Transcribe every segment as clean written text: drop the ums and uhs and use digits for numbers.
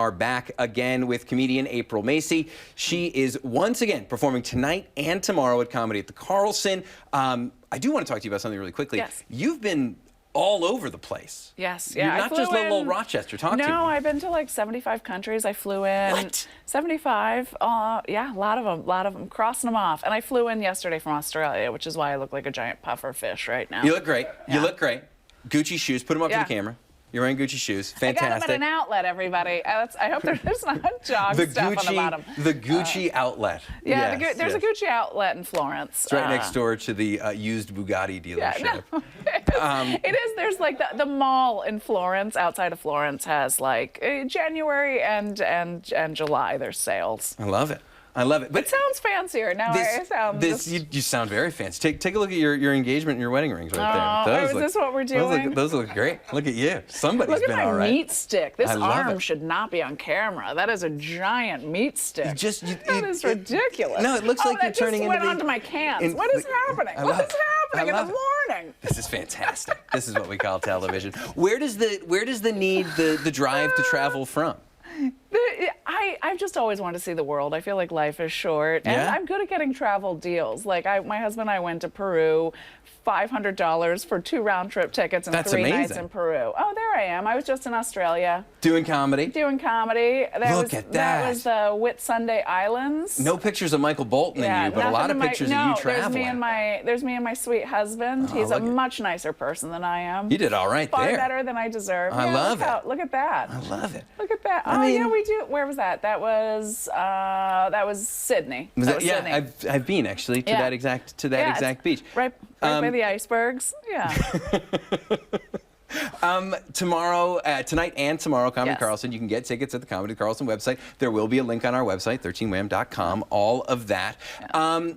are back again with comedian April Macie. She is once again performing tonight and tomorrow at Comedy at the Carlson. I do want to talk to you about something really quickly. Yes. You've been all over the place. Yes, yeah. You're not just little old Rochester. Talk to me. No, I've been to like 75 countries. I flew in. What? 75. Yeah, a lot of them, crossing them off. And I flew in yesterday from Australia, which is why I look like a giant puffer fish right now. You look great. Yeah. You look great. Gucci shoes. Put them up to the camera. You're wearing Gucci shoes. Fantastic. I got them at an outlet, everybody. I hope there's not jog stuff on the bottom. The Gucci outlet. Yeah, yes, there's a Gucci outlet in Florence. It's right next door to the used Bugatti dealership. Yeah, no, it is. There's like the mall in Florence, outside of Florence, has like January and July. There's sales. I love it. I love it. But it sounds fancier. Now I sound you sound very fancy. Take a look at your engagement and your wedding rings right there. Is this what we're doing? Those look great. Look at you. Somebody's look been at all right. my meat stick. This arm should not be on camera. That is a giant meat stick. That is ridiculous. No, it looks like you're turning into the... went onto my cans. What is happening? What is happening in the morning? This is fantastic. This is what we call television. Where does the need, the drive to travel from? I've just always wanted to see the world. I feel like life is short, and I'm good at getting travel deals. Like my husband and I went to Peru, $500 for 2 round-trip tickets and 3 nights in Peru. Oh, there I am. I was just in Australia. Doing comedy? Doing comedy. Look at that. That was the Whitsunday Islands. No pictures of Michael Bolton in you, but a lot of pictures of you traveling. There's me and my sweet husband. He's a much nicer person than I am. You did all right there. Far better than I deserve. I love it. Look at that. I love it. Look at that. Oh, yeah, we do. Where was that? That was Sydney. Sydney. I've been actually to that exact beach. Right by the icebergs. Yeah. Tomorrow, tonight and tomorrow, Comedy Carlson. You can get tickets at the Comedy Carlson website. There will be a link on our website, 13wham.com. All of that. Yeah.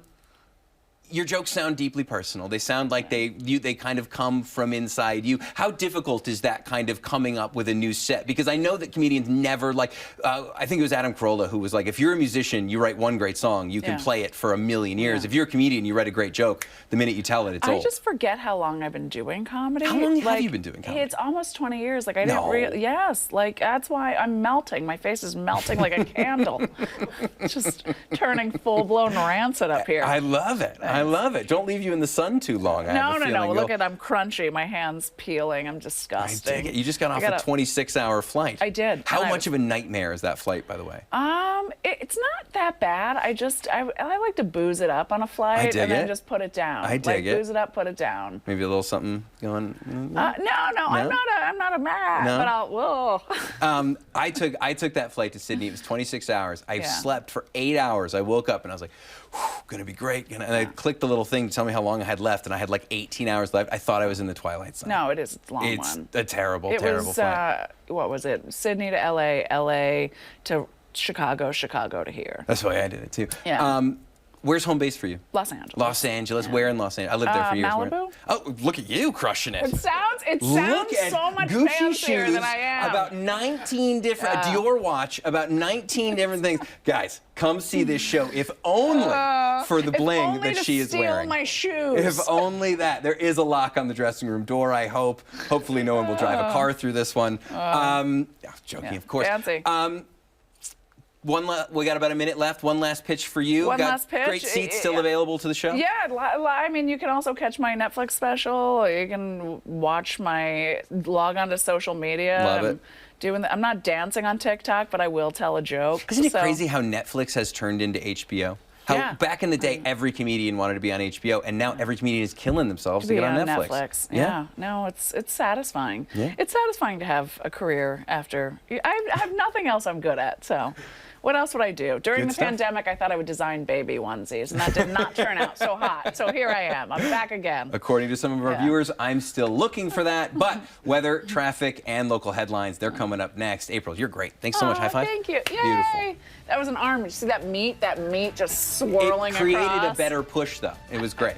Your jokes sound deeply personal. They sound like they kind of come from inside you. How difficult is that kind of coming up with a new set? Because I know that comedians never I think it was Adam Carolla who was like, if you're a musician, you write one great song, you can play it for a million years. If you're a comedian, you write a great joke, the minute you tell it, it's old. I just forget how long I've been doing comedy. How long have you been doing comedy? It's almost 20 years. Like I didn't really, that's why I'm melting. My face is melting like a candle. Just turning full-blown rancid up here. I love it. I love it. Don't leave you in the sun too long. No. Look at, I'm crunchy. My hand's peeling. I'm disgusting. I dig it. You just got off a 26-hour flight. I did. How much of a nightmare is that flight, by the way? It's not that bad. I like to booze it up on a flight and then just put it down. I dig it. Booze it up, put it down. Maybe a little something going. No. I'm not a man. No? But I'll. I took that flight to Sydney. It was 26 hours. I slept for 8 hours. I woke up and I was like, gonna be great. And I clicked the little thing to tell me how long I had left, and I had like 18 hours left. I thought I was in the Twilight Zone. No, it is. It's a long one. It's a terrible flight. What was it? Sydney to LA, LA to Chicago, Chicago to here. That's why I did it too. Yeah. Where's home base for you? Los Angeles. Los Angeles. Yeah. Where in Los Angeles? I lived there for years. Malibu. Oh, look at you crushing it. It sounds so much Gucci fancier shoes, than I am. About 19 different, a Dior watch, about 19 different things. Guys, come see this show, if only for the bling that she is wearing. My shoes. If only that. There is a lock on the dressing room door, I hope. Hopefully no one will drive a car through this one. Joking, of course. Fancy. We got about a minute left. One last pitch for you. Last pitch. Great seats still available to the show? Yeah, I mean, you can also catch my Netflix special. You can log on to social media. Love it. I'm not dancing on TikTok, but I will tell a joke. Isn't it crazy how Netflix has turned into HBO? How back in the day, every comedian wanted to be on HBO, and now every comedian is killing themselves to get on Netflix. Yeah. No, it's satisfying. Yeah. It's satisfying to have a career after. I have nothing else I'm good at, so. What else would I do? During the pandemic, I thought I would design baby onesies, and that did not turn out so hot. So here I am. I'm back again. According to some of our viewers, I'm still looking for that. But weather, traffic, and local headlines, they're coming up next. April, you're great. Thanks so much. High five. Thank you. Yay. Beautiful. That was an arm. You see that meat? That meat just swirling across. It created a better push, though. It was great.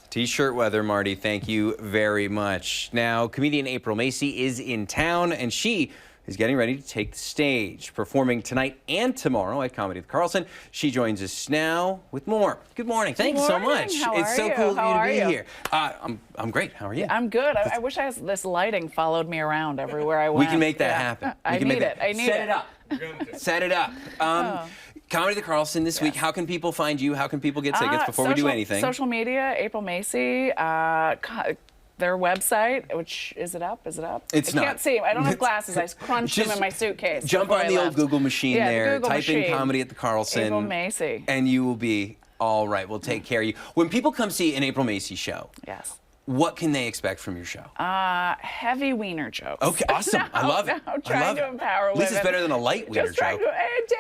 T-shirt weather, Marty. Thank you very much. Now, comedian April Macie is in town, and she is getting ready to take the stage, performing tonight and tomorrow at Comedy The Carlson. She joins us now with more. Good morning. Thank you so much. How it's are so you? cool of you How to are be you? here. I'm great. How are you? I'm good. I wish this lighting followed me around everywhere I went. We can make that happen. I need it. I need Set it. it up. Set it up. Comedy The Carlson this week. How can people find you? How can people get tickets before we do anything? Social media, April Macie, their website, which, is it up? Is it up? It's not. I can't see. I don't have glasses. I crunched them in my suitcase. Jump on the old Google machine there. Google Type machine. in Comedy at the Carlson. April Macie. And you will be all right. We'll take care of you. When people come see an April Macie show, Yes. what can they expect from your show? Heavy wiener jokes. Okay, awesome. I love it. Trying to empower women. This is better than a light wiener Just trying joke.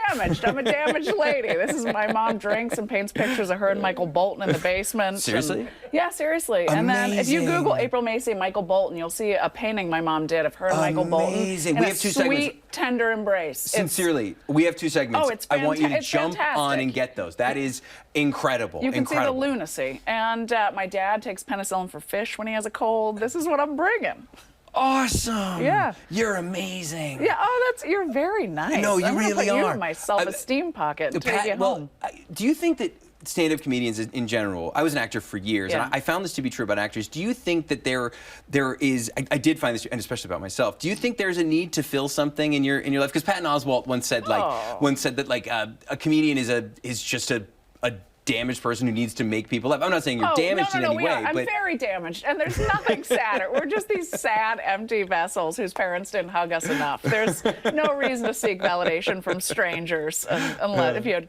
damaged. I'm a damaged lady. This is my mom drinks and paints pictures of her and Michael Bolton in the basement. Seriously? Yeah, seriously. And then if you Amazing. Google April Macie and Michael Bolton, you'll see a painting my mom did of her and Michael Bolton. Amazing. In We a have two sweet, segments. tender embrace. Sincerely, we have 2 segments. Oh, it's I want you to it's jump on fantastic. and get those. That is incredible. You can see the incredible. lunacy. And my dad takes penicillin for fish when he has a cold. This is what I'm bringing. Awesome. Yeah. You're amazing. Yeah, you're very nice. No, you I'm gonna really put you are. in my self-esteem pocket and take you home. Do you think that stand-up comedians in general, I was an actor for years, Yeah. and I found this to be true about actors. Do you think that there is, I did find this, and especially about myself, do you think there's a need to fill something in your life? Because Patton Oswalt once said that a comedian is just a damaged person who needs to make people laugh. I'm not saying you're damaged in any way, I'm but very damaged, and there's nothing sadder. We're just these sad, empty vessels whose parents didn't hug us enough. There's no reason to seek validation from strangers, unless if you had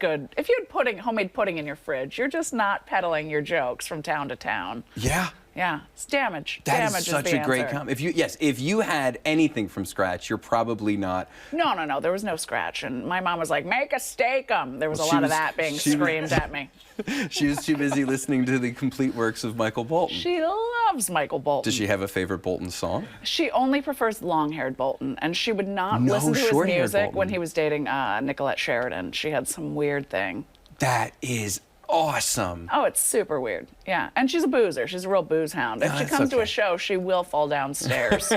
homemade pudding in your fridge. You're just not peddling your jokes from town to town. yeah. Yeah, it's damage. That Damage is such the a great answer. comment. If you had anything from scratch, you're probably not. No. There was no scratch, and my mom was like, "Make a steak-'em." There was a lot of that being screamed at me. She was too busy listening to the complete works of Michael Bolton. She loves Michael Bolton. Does she have a favorite Bolton song? She only prefers long-haired Bolton, and she would not No listen to his short-haired music Bolton. when he was dating Nicolette Sheridan. She had some weird thing. That is awesome. Oh, it's super weird. Yeah, and she's a boozer. She's a real booze hound. If she that's comes to okay. a show, she will fall downstairs.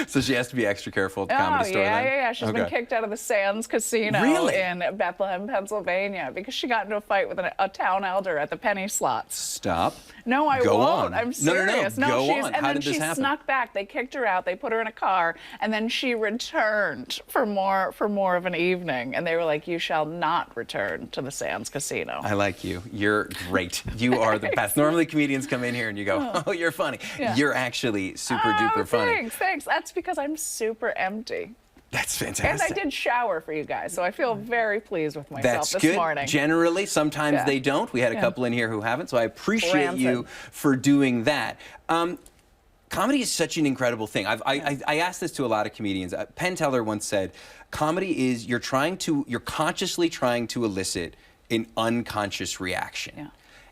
So she has to be extra careful at the Comedy Store then? Yeah. She's been Okay. kicked out of the Sands Casino Really? in Bethlehem, Pennsylvania, because she got into a fight with a town elder at the penny slots. Stop. No, I Go won't. on. I'm No, serious. go she's, on. And How then did this she happen? snuck back. They kicked her out. They put her in a car, and then she returned for more of an evening. And they were like, "You shall not return to the Sands Casino." I like you. You're great. You are the best. Normally comedians come in here and you go, "Oh, you're funny." Yeah. You're actually super duper funny. Thanks. That's because I'm super empty. That's And fantastic. I did shower for you guys, so I feel very pleased with myself That's this good. morning. Generally, sometimes Yeah. they don't. We had a couple in here who haven't, so I appreciate Rancid. you for doing that. Comedy is such an incredible thing. I asked this to a lot of comedians. Penn Teller once said, "Comedy is you're consciously trying to elicit an unconscious reaction." Yeah.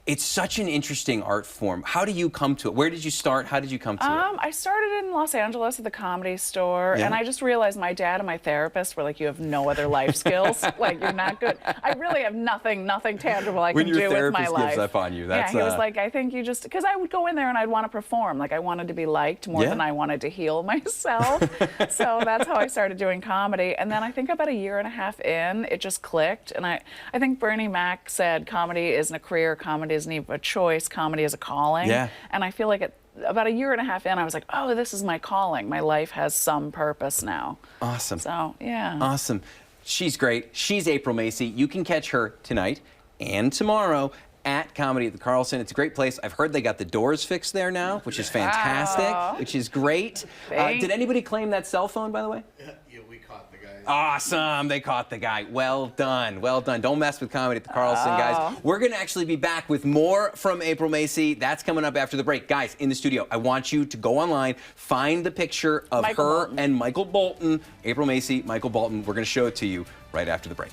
It's such an interesting art form. How do you come to it? Where did you start? How did you come to it? I started in Los Angeles at the Comedy Store, Yeah. and I just realized my dad and my therapist were like, "You have no other life skills. Like, you're not good." I really have nothing tangible I When can your do with my therapist life. gives up on you, that's, yeah, he was like, "I think you just," because I would go in there and I'd want to perform. Like, I wanted to be liked more Yeah. than I wanted to heal myself. So that's how I started doing comedy. And then I think about a year and a half in, it just clicked. And I think Bernie Mac said, "Comedy isn't a career. Comedy isn't even a choice. Comedy is a calling." Yeah. And I feel like about a year and a half in, I was like, "Oh, this is my calling. My life has some purpose now." Awesome. So, yeah. Awesome. She's great. She's April Macie. You can catch her tonight and tomorrow at Comedy at the Carlson. It's a great place. I've heard they got the doors fixed there now, which is fantastic, Wow. which is great. Thanks. Did anybody claim that cell phone, by the way? Yeah, we caught the guy. Awesome. They caught the guy. Well done. Well done. Don't mess with Comedy at the Carlson, guys. We're going to actually be back with more from April Macie. That's coming up after the break. Guys, in the studio, I want you to go online, find the picture of Michael her Bolton. and Michael Bolton. April Macie, Michael Bolton. We're going to show it to you right after the break.